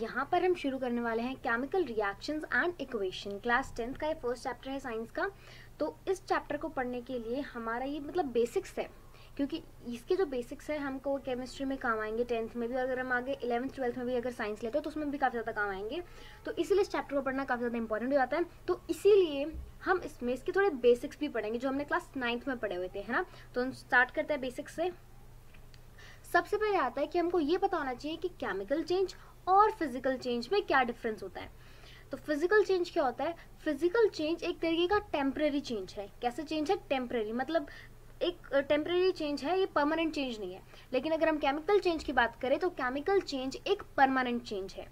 यहाँ पर हम शुरू करने वाले हैं chemical reactions and equation. Class 10th का ये फर्स्ट चैप्टर है साइंस का। तो इस चैप्टर को पढ़ने के लिए हमारा ये मतलब बेसिक्स है, क्योंकि इसके जो बेसिक्स है हमको केमिस्ट्री में काम आएंगे 10th में भी, अगर हम आगे 11th 12th में भी अगर साइंस लेते हो तो उसमें भी काफ़ी ज़्यादा काम आएंगे। तो इसीलिए इस चैप्टर को पढ़ना काफ़ी ज़्यादा इंपॉर्टेंट हो जाता है। तो इसीलिए हम इसमें इसके थोड़े बेसिक्स भी पढ़ेंगे जो हमने क्लास 9th में पढ़े हुए थे, है ना। तो हम स्टार्ट करते हैं बेसिक्स से। सबसे पहले आता है कि हमको ये पता होना चाहिए कि केमिकल चेंज और फिजिकल चेंज में क्या डिफरेंस होता है। तो फिजिकल चेंज क्या होता है? फिजिकल चेंज एक तरीके का टेम्परेरी चेंज है। कैसे चेंज है? टेम्परेरी, मतलब एक टेम्परेरी चेंज है, ये परमानेंट चेंज नहीं है। लेकिन अगर हम केमिकल चेंज की बात करें तो केमिकल चेंज एक परमानेंट चेंज है।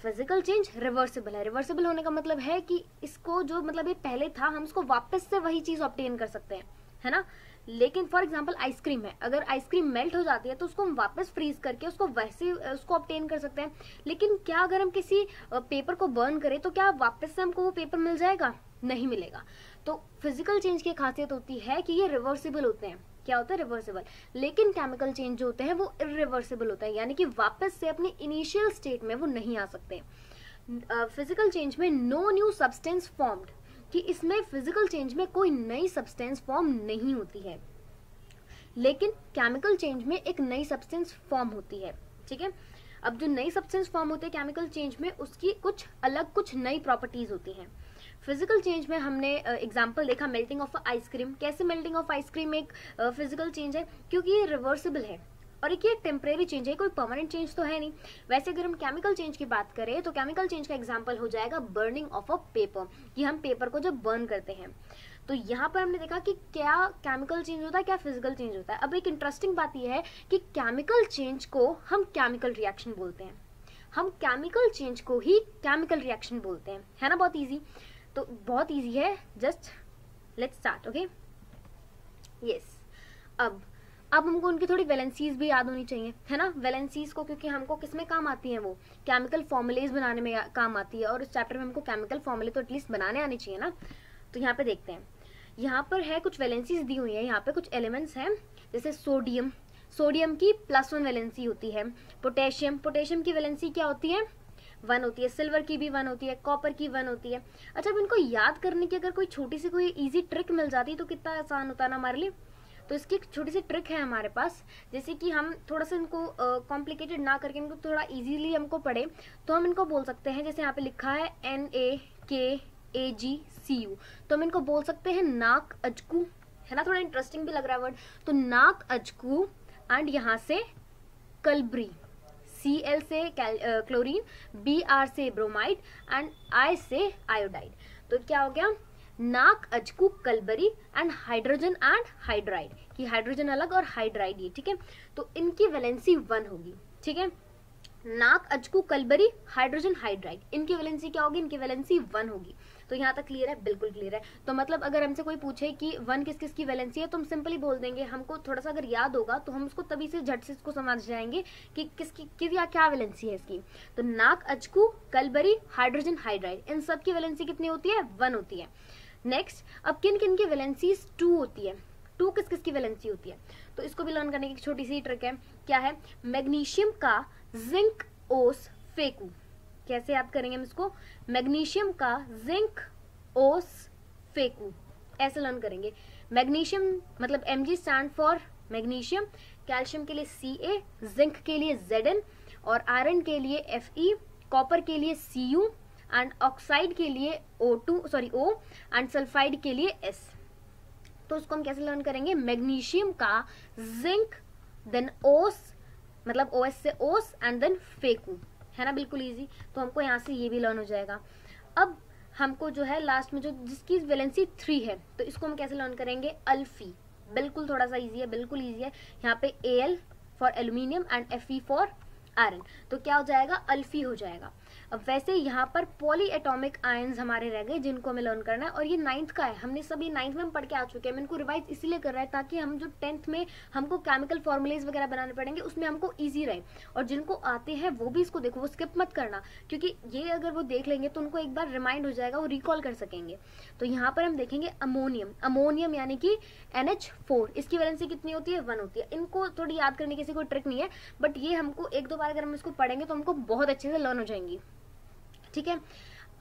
फिजिकल चेंज रिवर्सिबल है। रिवर्सिबल होने का मतलब है कि इसको जो मतलब ये पहले था हम इसको वापस से वही चीज ऑब्टेन कर सकते हैं, है ना। लेकिन फॉर एग्जांपल आइसक्रीम है, अगर आइसक्रीम मेल्ट हो जाती है तो उसको हम वापस फ्रीज करके उसको वैसे उसको ऑब्टेन कर सकते हैं। लेकिन क्या अगर हम किसी पेपर को बर्न करें तो क्या वापस से हमको वो पेपर मिल जाएगा? नहीं मिलेगा। तो फिजिकल चेंज की खासियत होती है कि ये रिवर्सिबल होते हैं। क्या होता है? रिवर्सिबल। लेकिन केमिकल चेंज जो होते हैं वो इरिवर्सिबल होता है, यानी कि वापस से अपनी इनिशियल स्टेट में वो नहीं आ सकते। फिजिकल चेंज में नो न्यू सब्सटेंस फॉर्म्ड, कि इसमें फिजिकल चेंज में कोई नई सब्सटेंस फॉर्म नहीं होती है। लेकिन केमिकल चेंज में एक नई सब्सटेंस फॉर्म होती है, ठीक है। अब जो नई सब्सटेंस फॉर्म होती है केमिकल चेंज में, उसकी कुछ अलग कुछ नई प्रॉपर्टीज होती हैं। फिजिकल चेंज में हमने एग्जांपल देखा मेल्टिंग ऑफ आइसक्रीम। कैसे मेल्टिंग ऑफ आइसक्रीम एक फिजिकल चेंज है? क्योंकि ये रिवर्सिबल है और एक ये टेम्परेरी चेंज है, कोई परमानेंट चेंज तो है नहीं। वैसे अगर हम केमिकल चेंज की बात करें तो केमिकल चेंज का एग्जांपल हो जाएगा बर्निंग ऑफ अ पेपर, कि हम पेपर को जब बर्न करते हैं। तो यहाँ पर हमने देखा कि क्या केमिकल चेंज होता है, क्या फिजिकल चेंज होता है। अब एक इंटरेस्टिंग बात यह है कि केमिकल चेंज को हम केमिकल रिएक्शन बोलते हैं। हम केमिकल चेंज को ही केमिकल रिएक्शन बोलते हैं, है ना। बहुत ईजी, तो बहुत ईजी है। Just let's start, okay. Yes, अब हमको उनकी थोड़ी वैलेंसीज भी याद होनी चाहिए, है ना। वैलेंसीज को क्योंकि हमको किस में काम आती है, वो केमिकल फॉर्मुलेज बनाने में काम आती है, और इस चैप्टर में हमको केमिकल फॉर्मुले तो एटलीस्ट बनाने आने चाहिए ना। तो यहाँ पे देखते हैं, यहाँ पर है कुछ वैलेंसीज दी हुई है। यहाँ पे कुछ एलिमेंट्स हैं, जैसे सोडियम। सोडियम की +1 वैलेंसी होती है। पोटेशियम, पोटेशियम की वैलेंसी क्या होती है? 1 होती है। सिल्वर की भी 1 होती है, कॉपर की 1 होती है। अच्छा, अब इनको याद करने की अगर कोई छोटी सी कोई इजी ट्रिक मिल जाती तो कितना आसान होता ना हमारे लिए। तो इसकी एक छोटी सी ट्रिक है हमारे पास, जैसे कि हम थोड़ा सा इनको कॉम्प्लिकेटेड ना करके इनको थोड़ा इजीली हमको पढ़े, तो हम इनको बोल सकते हैं, जैसे यहाँ पे लिखा है NaKAgCu, तो हम इनको बोल सकते हैं नाक अजकू, है ना। थोड़ा इंटरेस्टिंग भी लग रहा है वर्ड। तो नाक अजकू, एंड यहाँ से कलबरी, Cl से क्लोरीन, Br से ब्रोमाइड, एंड I से आयोडाइड। तो क्या हो गया? नाक अजकू Calvary and hydrogen and hydride, कि हाइड्रोजन अलग और हाइड्राइड ये, ठीक है। तो इनकी वैलेंसी 1 होगी, ठीक है। नाक अजकू कलबरी हाइड्रोजन हाइड्राइड, इनकी वैलेंसी क्या होगी? इनकी वैलेंसी 1 होगी। तो यहाँ तक क्लियर है? बिल्कुल क्लियर है। तो मतलब अगर हमसे कोई पूछे कि 1 किस किस की वैलेंसी है, तो हम सिंपली बोल देंगे। हमको थोड़ा सा अगर याद होगा तो हम उसको तभी से झट से इसको समझ जाएंगे कि किसकी क्या वैलेंसी है इसकी। तो नाक अजकू कलबरी हाइड्रोजन हाइड्राइड, इन सब की वैलेंसी कितनी होती है? 1 होती है। नेक्स्ट, अब किन किन की वैलेंसीज 2 होती है? 2 किस किस की वैलेंसी होती है? तो इसको भी लर्न करने की एक छोटी सी ट्रिक है। क्या है? मैग्नीशियम का जिंक ओस फेकू। कैसे याद करेंगे हम इसको? मैग्नीशियम का जिंक ओस फेकू, ऐसे लर्न करेंगे। मैग्नीशियम मतलब Mg stand for magnesium, calcium के लिए Ca, जिंक के लिए Zn, और आयरन के लिए Fe, कॉपर के लिए Cu, एंड ऑक्साइड के लिए O, एंड सल्फाइड के लिए S। तो उसको हम कैसे लर्न करेंगे? मैग्नीशियम का जिंक, देन ओस, मतलब OS से ओस, एंड देन फेकू, है ना। बिल्कुल इजी। तो हमको यहाँ से ये भी लर्न हो जाएगा। अब हमको जो है लास्ट में जो जिसकी वैलेंसी 3 है, तो इसको हम कैसे लर्न करेंगे? अल्फी। बिल्कुल थोड़ा सा इजी है, बिल्कुल इजी है। यहाँ पे Al for aluminium and Fe for iron, तो क्या हो जाएगा? अल्फी हो जाएगा। अब वैसे यहाँ पर पॉली एटॉमिक आयंस हमारे रह गए जिनको हमें लर्न करना है, और ये 9th का है, हमने सभी 9th में हम पढ़ के आ चुके हैं। हम इनको रिवाइज इसलिए कर रहे हैं ताकि हम जो 10th में हमको केमिकल फॉर्मुलेज वगैरह बनाने पड़ेंगे उसमें हमको ईजी रहे, और जिनको आते हैं वो भी इसको देखो, वो स्किप मत करना, क्योंकि ये अगर वो देख लेंगे तो उनको एक बार रिमाइंड हो जाएगा, वो रिकॉल कर सकेंगे। तो यहाँ पर हम देखेंगे अमोनियम, अमोनियम यानी कि NH4, इसकी वैलेंसी कितनी होती है? 1 होती है। इनको थोड़ी याद करने की कोई ट्रिक नहीं है, बट ये हमको एक दो बार अगर हम इसको पढ़ेंगे तो हमको बहुत अच्छे से लर्न हो जाएंगी, ठीक है।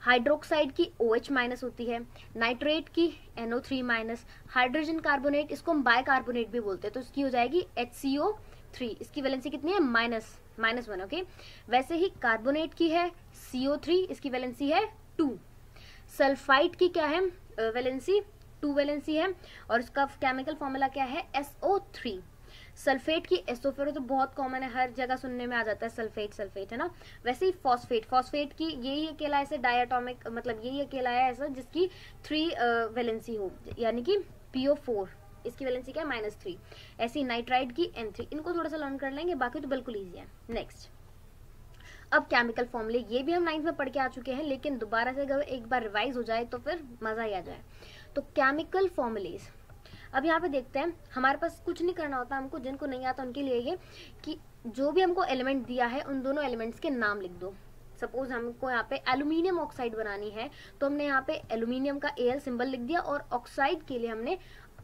हाइड्रोक्साइड की OH माइनस होती है, नाइट्रेट की NO3 माइनस, हाइड्रोजन कार्बोनेट इसको हम बाइकार्बोनेट भी बोलते हैं, तो इसकी हो जाएगी HCO3, इसकी वैलेंसी कितनी है? -1, ओके। वैसे ही कार्बोनेट की है CO3, इसकी वैलेंसी है 2। सल्फाइड की क्या है वैलेंसी? 2 वैलेंसी है, और इसका केमिकल फॉर्मूला क्या है? SO3। सल्फेट की SO, फिर तो बहुत कॉमन है, हर जगह सुनने में आ जाता है सल्फेट सल्फेट, है ना। वैसे ही फॉस्फेट, फॉस्फेट की यही अकेला ऐसे डायटोमिक, मतलब यही अकेला है ऐसा जिसकी 3 वैलेंसी हो, यानी कि PO4, इसकी वैलेंसी क्या है? -3। ऐसी नाइट्राइड की N3, इनको थोड़ा सा लर्न कर लेंगे, बाकी तो बिल्कुल ईजी है। नेक्स्ट, अब केमिकल फॉर्मूले, ये भी हम 9th में पढ़ के आ चुके हैं, लेकिन दोबारा से अगर एक बार रिवाइज हो जाए तो फिर मजा ही आ जाए। तो केमिकल फॉर्मूलेज, अब यहाँ पे देखते हैं, हमारे पास कुछ नहीं करना होता हमको, जिनको नहीं आता उनके लिए ये कि जो भी हमको एलिमेंट दिया है उन दोनों एलिमेंट्स के नाम लिख दो। सपोज हमको यहाँ पे एल्यूमिनियम ऑक्साइड बनानी है, तो हमने यहाँ पे एल्यूमिनियम का Al सिंबल लिख दिया, और ऑक्साइड के लिए हमने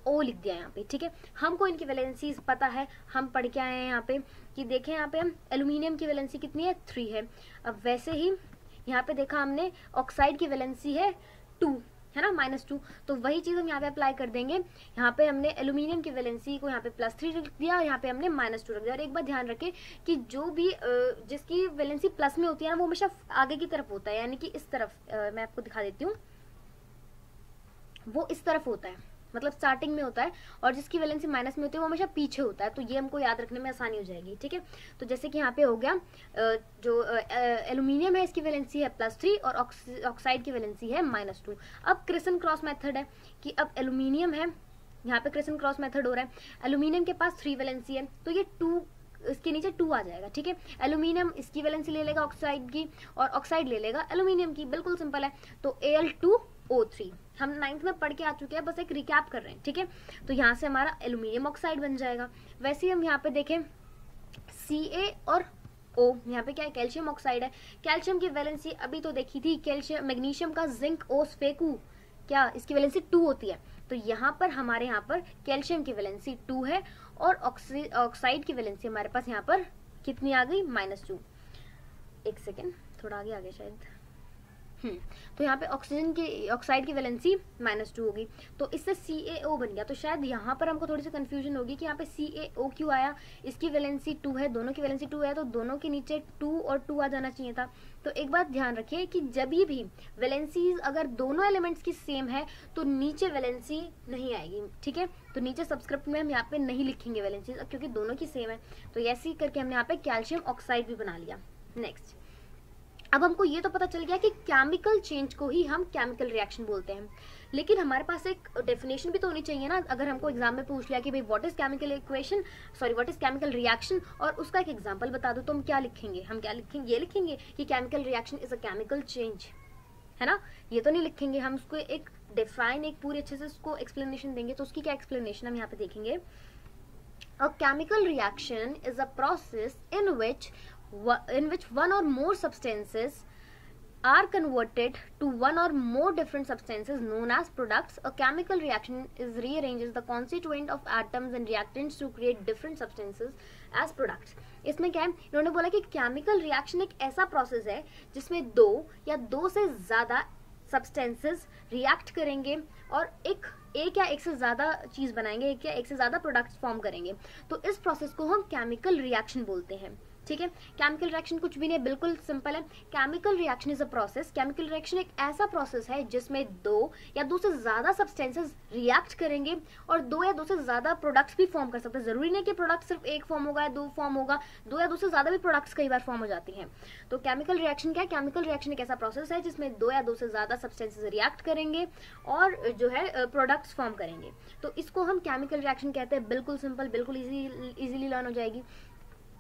O लिख दिया यहाँ पे, ठीक है। हमको इनकी वैलेंसीज पता है, हम पढ़ के आए हैं यहाँ पे कि देखें यहाँ पे हम एल्यूमिनियम की वैलेंसी कितनी है? 3 है। अब वैसे ही यहाँ पे देखा हमने ऑक्साइड की वैलेंसी है 2, है ना, -2, तो वही चीज हम यहाँ पे अप्लाई कर देंगे। यहाँ पे हमने एल्यूमिनियम की वैलेंसी को यहाँ पे +3 रख दिया, यहाँ पे हमने -2 रख दिया। और एक बात ध्यान रखें कि जो भी जिसकी वैलेंसी प्लस में होती है ना, वो हमेशा आगे की तरफ होता है, यानी कि इस तरफ, मैं आपको दिखा देती हूँ, वो इस तरफ होता है, मतलब स्टार्टिंग में होता है, और जिसकी वैलेंसी माइनस में होती है वो हमेशा पीछे होता है, तो ये हमको याद रखने में आसानी हो जाएगी, ठीक है। तो जैसे कि यहाँ पे हो गया, जो एल्यूमिनियम है इसकी वैलेंसी है +3 और ऑक्साइड की वैलेंसी है -2। अब क्रिसन क्रॉस मेथड है कि अब एल्यूमिनियम है, यहाँ पे क्रिसन क्रॉस मेथड हो रहा है, एल्यूमिनियम के पास 3 वैलेंसी है, तो ये 2 इसके नीचे 2 आ जाएगा, ठीक है। एल्यूमिनियम इसकी वैलेंसी ले लेगा ऑक्साइड की, और ऑक्साइड ले लेगा एल्यूमिनियम की, बिल्कुल सिंपल है। तो Al2O3 हम 9th में पढ़ के आ चुके हैं, बस एक रिकैप कर रहे हैं, ठीक है। तो यहाँ से हमारा एल्यूमिनियम ऑक्साइड बन जाएगा। वैसे ही हम यहाँ पे देखें Ca और O, यहाँ पे क्या है? कैल्शियम ऑक्साइड है। कैल्शियम की वैलेंसी अभी तो देखी थी, कैल्शियम मैग्नीशियम का जिंक O स्फेकू, क्या इसकी वैलेंसी 2 होती है, तो यहाँ पर हमारे यहाँ पर कैल्शियम की वैलेंसी 2 है, और ऑक्साइड की वैलेंसी हमारे पास यहाँ पर कितनी आ गई? -2। एक सेकेंड, थोड़ा आगे आ गया शायद, तो यहाँ पे ऑक्साइड की वैलेंसी -2 होगी, तो इससे CaO बन गया। तो शायद यहाँ पर हमको थोड़ी सी कंफ्यूजन होगी कि यहाँ पे CaO क्यों आया, इसकी वैलेंसी 2 है, दोनों की वैलेंसी 2 है, तो दोनों के नीचे 2 और 2 आ जाना चाहिए था। तो एक बात ध्यान रखिए कि जब भी वैलेंसीज अगर दोनों एलिमेंट्स की सेम है तो नीचे वैलेंसी नहीं आएगी, ठीक है। तो नीचे सबस्क्रिप्ट में हम यहाँ पे नहीं लिखेंगे वैलेंसीज, क्योंकि दोनों की सेम है। तो ऐसे ही करके हमने यहाँ पे कैल्शियम ऑक्साइड भी बना लिया। नेक्स्ट, अब हमको ये तो पता चल गया कि केमिकल चेंज को ही हम केमिकल रिएक्शन बोलते हैं, लेकिन हमारे पास एक डेफिनेशन भी तो होनी चाहिए ना। अगर हमको एग्जाम में पूछ लिया कि भाई what is chemical equation, sorry what is chemical reaction, और उसका एक एग्जांपल बता दो, तो हम क्या लिखेंगे? हम क्या लिखेंगे? ये लिखेंगे कि chemical reaction is a chemical change, है ना। ये तो नहीं लिखेंगे, हम उसको एक डिफाइन, एक पूरी अच्छे से उसको एक्सप्लेनेशन देंगे। तो उसकी क्या एक्सप्लेनेशन हम यहाँ पे देखेंगे। A chemical reaction is a process in which one or more substances are converted to one or more different substances known as products. A chemical reaction is rearranges the constituent of atoms and reactants to create different substances as products. इसमें क्या है, इन्होंने बोला कि chemical reaction एक ऐसा process है जिसमें 2 या 2 से ज्यादा सब्सटेंसेस रिएक्ट करेंगे और एक या एक से ज्यादा चीज बनाएंगे, एक या एक से ज्यादा प्रोडक्ट्स फॉर्म करेंगे। तो इस प्रोसेस को हम केमिकल रिएक्शन बोलते हैं, ठीक है। केमिकल रिएक्शन कुछ भी नहीं, बिल्कुल सिंपल है। Chemical reaction is a process, chemical reaction एक ऐसा प्रोसेस है जिसमें 2 या 2 से ज्यादा सब्सटेंसेस रिएक्ट करेंगे और 2 या 2 से ज्यादा प्रोडक्ट्स भी फॉर्म कर सकते हैं। जरूरी नहीं कि प्रोडक्ट सिर्फ एक फॉर्म होगा या 2 फॉर्म होगा, 2 या 2 से ज्यादा भी प्रोडक्ट्स कई बार फॉर्म हो जाती हैं। तो केमिकल रिएक्शन क्या है? केमिकल रिएक्शन एक ऐसा प्रोसेस है जिसमें 2 या 2 से ज्यादा सब्सटेंसेस रिएक्ट करेंगे और जो है प्रोडक्ट्स फॉर्म करेंगे। तो इसको हम केमिकल रिएक्शन कहते हैं। बिल्कुल सिंपल, बिल्कुल इजीली लर्न हो जाएगी।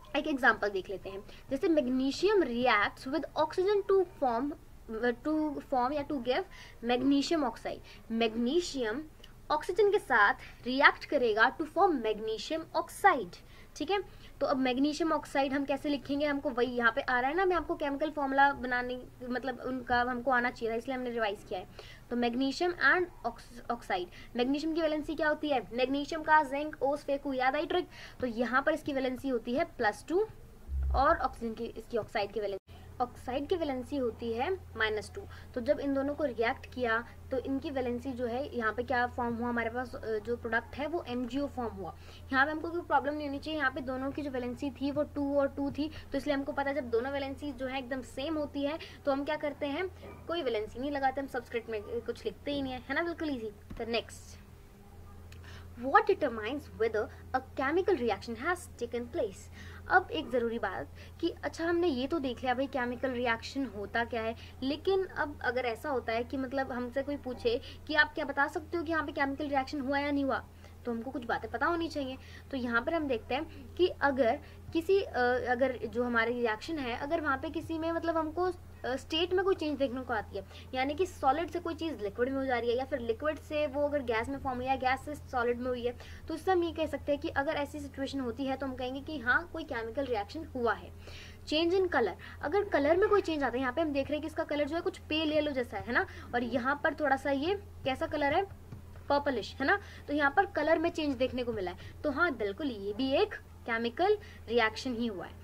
एक एग्जांपल देख लेते हैं, जैसे magnesium reacts with oxygen to form या to give magnesium oxide. Magnesium oxygen के साथ रिएक्ट करेगा टू फॉर्म मैग्नीशियम ऑक्साइड, ठीक है। तो अब मैग्नीशियम ऑक्साइड हम कैसे लिखेंगे, हमको वही यहाँ पे आ रहा है ना, मैं आपको केमिकल फॉर्मूला बनाने मतलब उनका हमको आना चाहिए था, इसलिए हमने रिवाइज किया है। तो मैग्नीशियम एंड ऑक्साइड, मैग्नीशियम की वैलेंसी क्या होती है, मैग्नीशियम का जिंक ओस फेकू याद आई ट्रिक, तो यहाँ पर इसकी वैलेंसी होती है +2 और ऑक्सीजन की इसकी ऑक्साइड की वैलेंसी होती है -2। तो जब इन दोनों को रिएक्ट किया तो इनकी वैलेंसी जो है यहाँ पे क्या फॉर्म हुआ, हमारे पास जो प्रोडक्ट है वो MgO फॉर्म हुआ। यहाँ पे हमको कोई प्रॉब्लम नहीं होनी चाहिए, यहाँ पे दोनों की जो वैलेंसी थी वो 2 और 2 थी, तो इसलिए हमको पता है जब दोनों वैलेंसी जो है एकदम सेम होती है तो हम क्या करते हैं, कोई वैलेंसी नहीं लगाते, हम सबस्क्रिप्ट में कुछ लिखते ही नहीं है ना, बिल्कुल ईजी। तो next, what determines whether a chemical reaction has taken place। अब एक ज़रूरी बात कि अच्छा हमने ये तो देख लिया भाई केमिकल रिएक्शन होता क्या है, लेकिन अब अगर ऐसा होता है कि मतलब हमसे कोई पूछे कि आप क्या बता सकते हो कि यहाँ पे केमिकल रिएक्शन हुआ या नहीं हुआ, तो हमको कुछ बातें पता होनी चाहिए। तो यहाँ पर हम देखते हैं कि अगर किसी अगर जो हमारी रिएक्शन है, अगर वहाँ पे किसी में मतलब हमको स्टेट में कोई चेंज देखने को आती है, यानी कि सॉलिड से कोई चीज़ लिक्विड में हो जा रही है, या फिर लिक्विड से वो अगर गैस में फॉर्म हुई है, गैस से सॉलिड में हुई है, तो इससे हम ये कह सकते हैं कि अगर ऐसी सिचुएशन होती है तो हम कहेंगे कि हाँ कोई केमिकल रिएक्शन हुआ है। चेंज इन कलर, अगर कलर में कोई चेंज आता है, यहाँ पे हम देख रहे हैं कि इसका कलर जो है कुछ पेल येलो जैसा है ना, और यहाँ पर थोड़ा सा ये कैसा कलर है, पर्पलिश है ना, तो यहाँ पर कलर में चेंज देखने को मिला है, तो हाँ बिल्कुल ये भी एक केमिकल रिएक्शन ही हुआ है।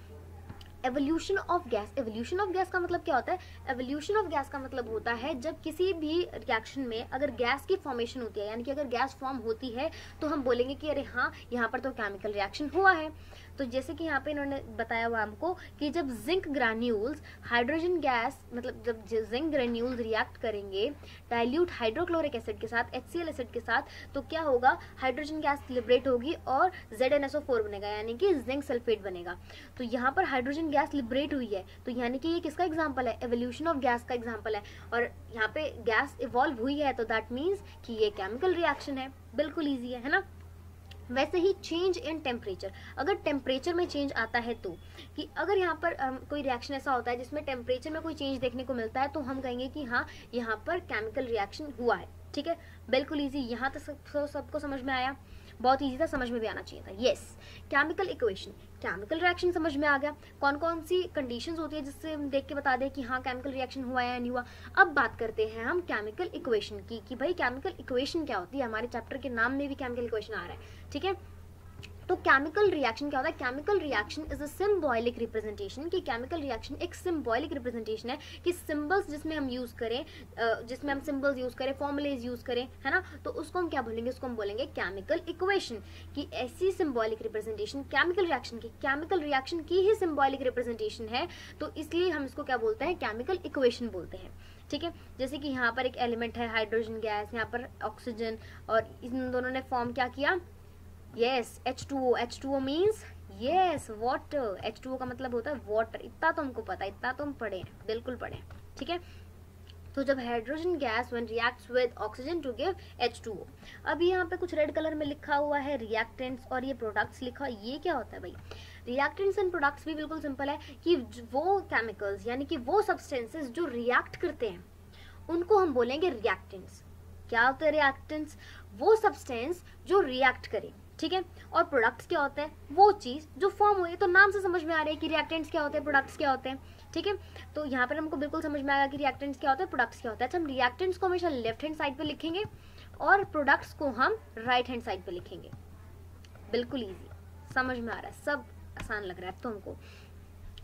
Evolution of gas, evolution of gas का मतलब क्या होता है, एवोल्यूशन ऑफ गैस का मतलब होता है जब किसी भी रिएक्शन में अगर गैस की फॉर्मेशन होती है, यानी कि अगर गैस फॉर्म होती है तो हम बोलेंगे कि अरे हाँ यहाँ पर तो केमिकल रिएक्शन हुआ है। तो जैसे कि यहाँ पे इन्होंने बताया हुआ हमको कि जब जिंक ग्रैन्यूल्स हाइड्रोजन गैस मतलब जब जिंक ग्रैन्यूल्स रिएक्ट करेंगे डाइल्यूट हाइड्रोक्लोरिक एसिड के साथ, HCl एसिड के साथ, तो क्या होगा, हाइड्रोजन गैस लिबरेट होगी और ZnSO4 बनेगा, यानी कि जिंक सल्फेट बनेगा। तो यहाँ पर हाइड्रोजन गैस लिबरेट हुई है, तो यानी कि ये किसका एग्जाम्पल है, एवोल्यूशन ऑफ गैस का एग्जाम्पल है, और यहाँ पे गैस इवॉल्व हुई है, तो दैट मीन्स कि ये केमिकल रिएक्शन है, बिल्कुल ईजी है ना। वैसे ही चेंज इन टेम्परेचर, अगर टेम्परेचर में चेंज आता है तो कि अगर यहाँ पर कोई रिएक्शन ऐसा होता है जिसमें टेम्परेचर में कोई चेंज देखने को मिलता है तो हम कहेंगे कि हाँ यहाँ पर केमिकल रिएक्शन हुआ है, ठीक है, बिल्कुल इजी। यहाँ तक सबको समझ में आया, बहुत इजी था, समझ में भी आना चाहिए था। Yes, chemical equation, chemical reaction समझ में आ गया, कौन कौन सी कंडीशंस होती है जिससे हम देख के बता दें कि हाँ केमिकल रिएक्शन हुआ या नहीं हुआ। अब बात करते हैं हम केमिकल इक्वेशन की कि भाई केमिकल इक्वेशन क्या होती है, हमारे चैप्टर के नाम में भी केमिकल इक्वेशन आ रहा है, ठीक है। तो केमिकल रिएक्शन क्या होता है, chemical reaction is a symbolic representation, कि केमिकल रिएक्शन एक सिंबॉलिक रिप्रेजेंटेशन है कि सिंबल्स जिसमें हम यूज करें, जिसमें हम सिंबल्स यूज करें, फॉर्मुलेज यूज करें, है ना, तो उसको हम क्या बोलेंगे, उसको हम बोलेंगे केमिकल इक्वेशन। कि ऐसी सिंबॉलिक रिप्रेजेंटेशन केमिकल रिएक्शन की, केमिकल रिएक्शन की ही सिंबॉलिक रिप्रेजेंटेशन है, तो इसलिए हम इसको क्या बोलते हैं, केमिकल इक्वेशन बोलते हैं, ठीक है। जैसे कि यहाँ पर एक एलिमेंट है हाइड्रोजन गैस, यहाँ पर ऑक्सीजन, और इन दोनों ने फॉर्म क्या किया, yes H2O, H2O means yes water, H2O का मतलब होता है वाटर, इतना तो हमको पता है, इतना तो हम पढ़े हैं, बिल्कुल पढ़े हैं, ठीक है। तो जब hydrogen gas when reacts with oxygen to give H2O, अभी यहाँ पे कुछ रेड कलर में लिखा हुआ है रिएक्टेंट्स और ये प्रोडक्ट्स लिखा, ये क्या होता है भाई, रिएक्टेंट्स एंड प्रोडक्ट्स भी बिल्कुल सिंपल है कि वो केमिकल्स यानी कि वो सब्सटेंसेस जो रिएक्ट करते हैं उनको हम बोलेंगे रिएक्टेंट्स। क्या होते हैं रिएक्टेंट्स, वो सब्सटेंस जो रिएक्ट करे, ठीक है। और प्रोडक्ट्स क्या होते हैं, वो चीज जो फॉर्म हुई है, तो नाम से समझ में आ रहा है कि रिएक्टेंट्स क्या होते हैं, प्रोडक्ट्स क्या होते हैं, ठीक है। तो यहाँ पर हमको बिल्कुल समझ में आएगा कि रिएक्टेंट्स क्या होते हैं, प्रोडक्ट्स क्या होते हैं। अच्छा, हम रिएक्टेंट्स को हमेशा लेफ्ट हैंड साइड पे लिखेंगे और प्रोडक्ट्स को हम राइट हैंड साइड पे लिखेंगे, बिल्कुल ईजी, समझ में आ रहा है, सब आसान लग रहा है तो हमको।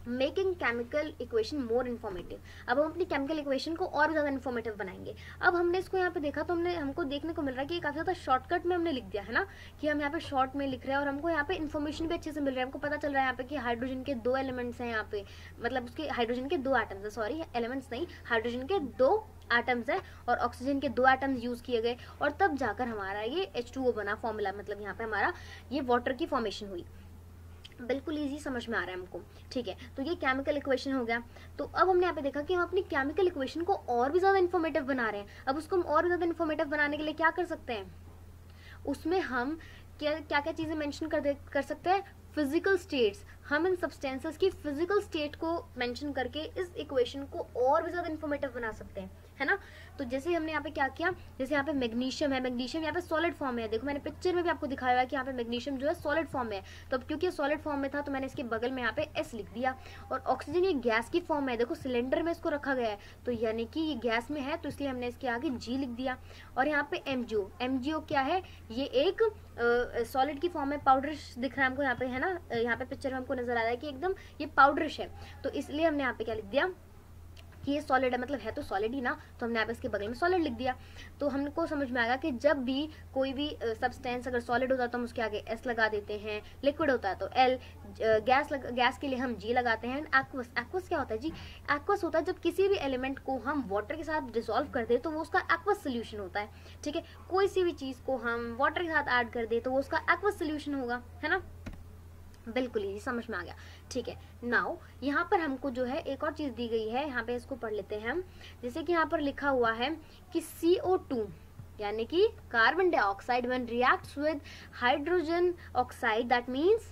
Making chemical equation more informative, अब हम अपनी केमिकल इक्वेशन को और ज़्यादा इन्फॉर्मेटिव बनाएंगे। अब हमने इसको यहाँ पे देखा तो हमको देखने को मिल रहा है कि काफ़ी ज़्यादा शॉर्टकट में हमने लिख दिया है ना, कि हम यहाँ पे शॉर्ट में लिख रहे हैं और हमको यहाँ पे इन्फॉर्मेशन भी अच्छे से मिल रहा है। हमको पता चल रहा है यहाँ पे कि हाइड्रोजन के 2 एलिमेंट्स हैं यहाँ पे, मतलब उसके हाइड्रोजन के 2 एटम्स है, सॉरी एलिमेंट्स नहीं, हाइड्रोजन के 2 एटम्स है और ऑक्सीजन के 2 एटम्स यूज किए गए, और तब जाकर हमारा ये H2O बना फॉर्मूला, मतलब यहाँ पे हमारा ये वाटर की फॉर्मेशन हुई, बिल्कुल इजी, समझ में आ रहा है हमको, ठीक है। तो ये केमिकल इक्वेशन हो गया। तो अब हमने यहाँ पे देखा कि हम अपनी केमिकल इक्वेशन को और भी ज़्यादा इन्फॉर्मेटिव बना रहे हैं। अब उसको हम और भी ज़्यादा इन्फॉर्मेटिव बनाने के लिए क्या कर सकते हैं, उसमें हम क्या क्या चीज़ें मेंशन कर सकते हैं, फिजिकल स्टेट्स, हम इन सब्सटेंसेस की फिजिकल स्टेट को मेंशन करके इस इक्वेशन को और भी ज्यादा इन्फॉर्मेटिव बना सकते हैं, है ना। तो जैसे हमने यहाँ पे क्या किया, जैसे यहाँ पे मैग्नीशियम है, मैग्नीशियम यहाँ पे सॉलिड फॉर्म में है, देखो मैंने पिक्चर में भी आपको दिखाया है कि यहाँ पे मैग्नीशियम जो है सॉलिड फॉर्म में है, तो अब क्योंकि सॉलिड फॉर्म में था तो मैंने इसके बगल में यहाँ पे S लिख दिया। और ऑक्सीजन ये गैस की फॉर्म में है, देखो सिलेंडर में इसको रखा गया है, तो यानी कि ये गैस में है, तो इसलिए हमने इसके आगे G लिख दिया। और यहाँ पे MgO, MgO क्या है, ये एक सॉलिड की फॉर्म में पाउडरिश दिख रहा है हमको यहाँ पे, है ना, यहाँ पे पिक्चर में हमको नजर आ रहा है कि एकदम ये पाउडरिश है, तो इसलिए हमने यहाँ पे क्या लिख दिया कि ये सॉलिड है, मतलब है तो सॉलिड ही ना, तो हमने यहाँ पे इसके बगल में सॉलिड लिख दिया। तो हमको समझ में आएगा कि जब भी कोई भी सब्सटेंस अगर सॉलिड होता है तो हम उसके आगे S लगा देते हैं, लिक्विड होता है तो L, गैस के लिए हम G लगाते हैं। एक्वस, एक्वस क्या होता है जी, एक्वस होता है जब किसी भी एलिमेंट को हम वाटर के साथ डिसॉल्व कर दे तो वो उसका एक्वस सोल्यूशन होता है, ठीक है। कोई सी भी चीज को हम वाटर के साथ ऐड कर दे तो वो उसका एक्वस सोल्यूशन होगा, है ना, बिल्कुल ही समझ में आ गया, ठीक है। नाउ यहाँ पर हमको जो है एक और चीज दी गई है, यहाँ पे इसको पढ़ लेते हैं हम। जैसे कि यहाँ पर लिखा हुआ है कि CO2 यानी कि carbon dioxide when reacts with hydrogen oxide, that means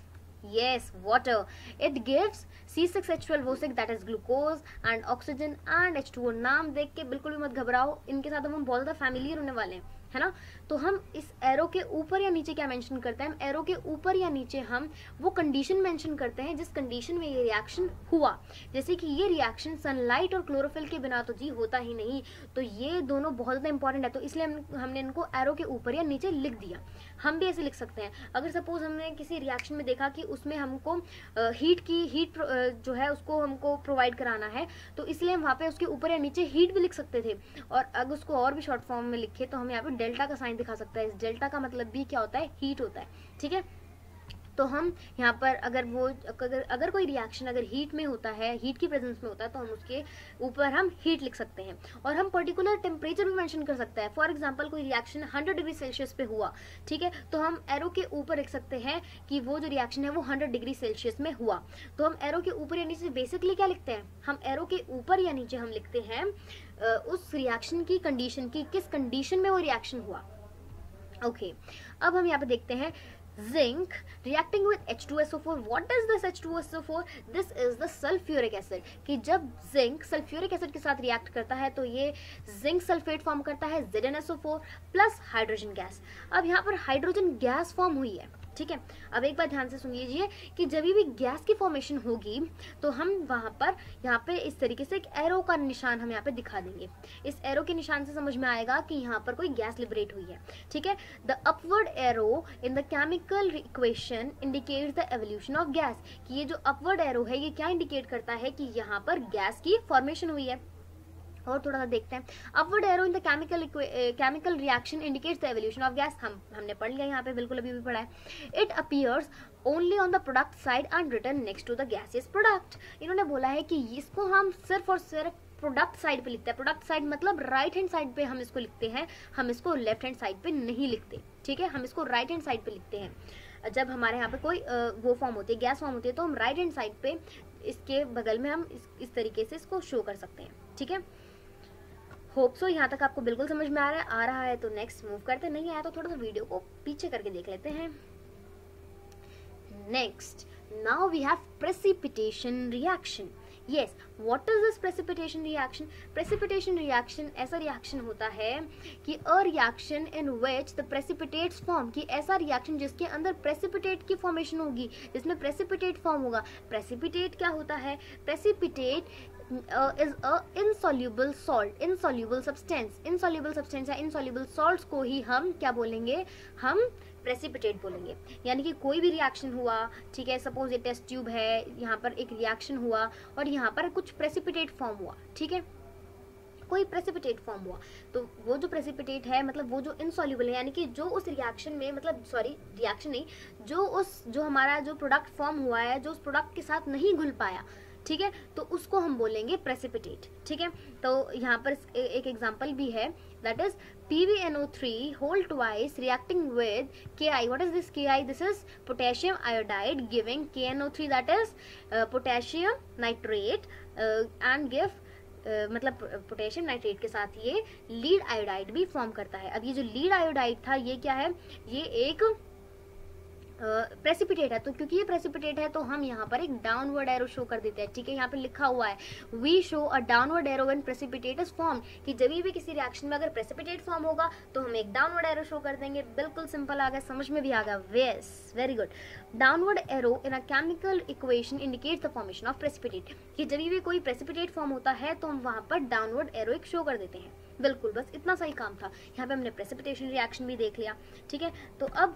yes water, it gives C6H12O6 that is glucose and oxygen and H2O। नाम देख के बिल्कुल भी मत घबराओ, इनके साथ हम बहुत ज्यादा फैमिलियर होने वाले हैं, है ना। तो हम इस एरो के ऊपर या नीचे क्या मेंशन करते हैं, हम एरो के ऊपर या नीचे हम वो कंडीशन मेंशन करते हैं जिस कंडीशन में ये रिएक्शन हुआ। जैसे कि ये रिएक्शन सनलाइट और क्लोरोफिल के बिना तो जी होता ही नहीं, तो ये दोनों बहुत ज्यादा इंपॉर्टेंट है, तो इसलिए हमने इनको एरो के ऊपर या नीचे लिख दिया। हम भी ऐसे लिख सकते हैं, अगर सपोज हमने किसी रिएक्शन में देखा कि उसमें हमको हीट जो है उसको हमको प्रोवाइड कराना है, तो इसलिए हम वहाँ पे उसके ऊपर या नीचे हीट भी लिख सकते थे। और अगर उसको और भी शॉर्ट फॉर्म में लिखे तो हम यहाँ पे डेल्टा का साइन दिखा सकता है। इस डेल्टा का मतलब भी क्या होता है, हीट होता है, ठीक है। तो हम यहाँ पर अगर कोई रिएक्शन अगर हीट में होता है, हीट की प्रेजेंस में होता है, तो हम उसके ऊपर हम हीट लिख सकते हैं। और हम पर्टिकुलर टेम्परेचर भी मेंशन कर सकते हैं। फॉर एग्जांपल कोई रिएक्शन 100 डिग्री सेल्सियस पे हुआ, ठीक है, तो हम एरो के ऊपर लिख सकते हैं कि वो जो रिएक्शन है वो 100 डिग्री सेल्सियस में हुआ। तो हम एरो के ऊपर या नीचे बेसिकली क्या लिखते हैं, हम एरो के ऊपर या नीचे हम लिखते हैं उस रिएक्शन की कंडीशन की, किस कंडीशन में वो रिएक्शन हुआ। ओके, अब हम यहाँ पे देखते हैं zinc reacting with H2SO4। what is this H2SO4? this is the sulfuric acid। कि जब जिंक सल्फ्यूरिक एसिड के साथ रिएक्ट करता है तो ये जिंक सल्फेट फॉर्म करता है ZnSO4 प्लस हाइड्रोजन गैस। अब यहाँ पर हाइड्रोजन गैस फॉर्म हुई है, ठीक है। अब एक बार ध्यान से सुन लीजिए कि जब भी गैस की फॉर्मेशन होगी तो हम वहां पर यहाँ पे इस तरीके से एक एरो का निशान हम यहाँ पे दिखा देंगे। इस एरो के निशान से समझ में आएगा कि यहाँ पर कोई गैस लिबरेट हुई है, ठीक है। The upward arrow in the chemical equation indicates the evolution of gas. कि ये जो अपवर्ड एरो है ये क्या इंडिकेट करता है कि यहाँ पर गैस की फॉर्मेशन हुई है। और थोड़ा सा देखते हैं, upward arrow in the chemical reaction indicates the evolution of gas. हमने पढ़ लिया यहाँ पे, बिल्कुल अभी भी पढ़ा है। It appears only on the product side and return next to the gaseous product. इन्होंने बोला है कि इसको हम सिर्फ और सिर्फ प्रोडक्ट साइड पे लिखते हैं। प्रोडक्ट साइड मतलब राइट हैंड साइड पे हम इसको लिखते हैं, हम इसको लेफ्ट हैंड साइड पे नहीं लिखते, ठीक है। हम इसको राइट हैंड साइड पे लिखते हैं। जब हमारे यहाँ पे कोई वो फॉर्म होती है, गैस फॉर्म होती है, तो हम राइट हैंड साइड पे इसके बगल में हम इस तरीके से इसको शो कर सकते हैं, ठीक है। होप सो यहाँ तक आपको बिल्कुल समझ में आ रहा है तो नेक्स्ट मूव करते, नहीं आया तो थोड़ा सा वीडियो को पीछे करके देख लेते हैं। Next, now we have precipitation reaction. Yes, what is this precipitation reaction? Precipitation reaction ऐसा रिएक्शन होता है कि a reaction in which the precipitates form, कि ऐसा रिएक्शन जिसके अंदर precipitate की फॉर्मेशन होगी, जिसमें precipitate फॉर्म होगा। precipitate क्या होता है? precipitate is a insoluble salt, insoluble substance। insoluble substance या insoluble salts को ही हम क्या बोलेंगे, हम प्रेसिपिटेट बोलेंगे। यानी कि कोई भी रिएक्शन हुआ, ठीक है, सपोज ये टेस्ट ट्यूब है, यहाँ पर एक रिएक्शन हुआ और यहाँ पर कुछ प्रेसिपिटेट फॉर्म हुआ, ठीक है, कोई प्रेसिपिटेट फॉर्म हुआ, तो वो जो प्रेसिपिटेट है मतलब वो जो इनसॉल्युबल है, यानी कि जो उस रिएक्शन में, मतलब सॉरी रिएक्शन नहीं, जो हमारा जो प्रोडक्ट फॉर्म हुआ है, जो उस प्रोडक्ट के साथ नहीं घुल पाया, ठीक है, तो उसको हम बोलेंगे प्रेसिपिटेट, ठीक है। तो यहाँ पर एक एग्जांपल भी है, that is PbNO3 whole twice reacting with Ki। what is this Ki? this is potassium iodide giving KNO3, that is potassium nitrate and give मतलब पोटेशियम नाइट्रेट के साथ ये लीड आयोडाइड भी फॉर्म करता है। अब ये जो लीड आयोडाइड था ये क्या है, ये एक प्रेसिपिटेट है, तो क्योंकि ये प्रेसिपिटेट है तो हम यहाँ पर एक डाउनवर्ड एरो शो कर देते हैं, ठीक है। यहाँ पे लिखा हुआ है we show a downward arrow when precipitate is form, कि जब भी किसी रिएक्शन में अगर प्रेसिपिटेट फॉर्म होगा तो हम एक डाउनवर्ड एरो शो कर देंगे। बिल्कुल सिंपल आ गया, समझ में भी आ गया, yes very good. Downward arrow in a chemical equation indicates the formation of precipitate, कि जब भी कोई प्रेसिपिटेट फॉर्म होता है तो हम वहाँ पर डाउनवर्ड एरो एक शो कर देते हैं। बिल्कुल, बस इतना सही काम था। यहाँ पे हमने प्रेसिपिटेशन रिएक्शन भी देख लिया, ठीक है। तो अब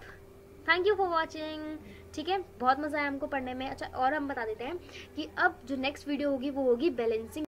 थैंक यू फॉर वॉचिंग, ठीक है, बहुत मजा आया हमको पढ़ने में। अच्छा, और हम बता देते हैं कि अब जो नेक्स्ट वीडियो होगी वो होगी बैलेंसिंग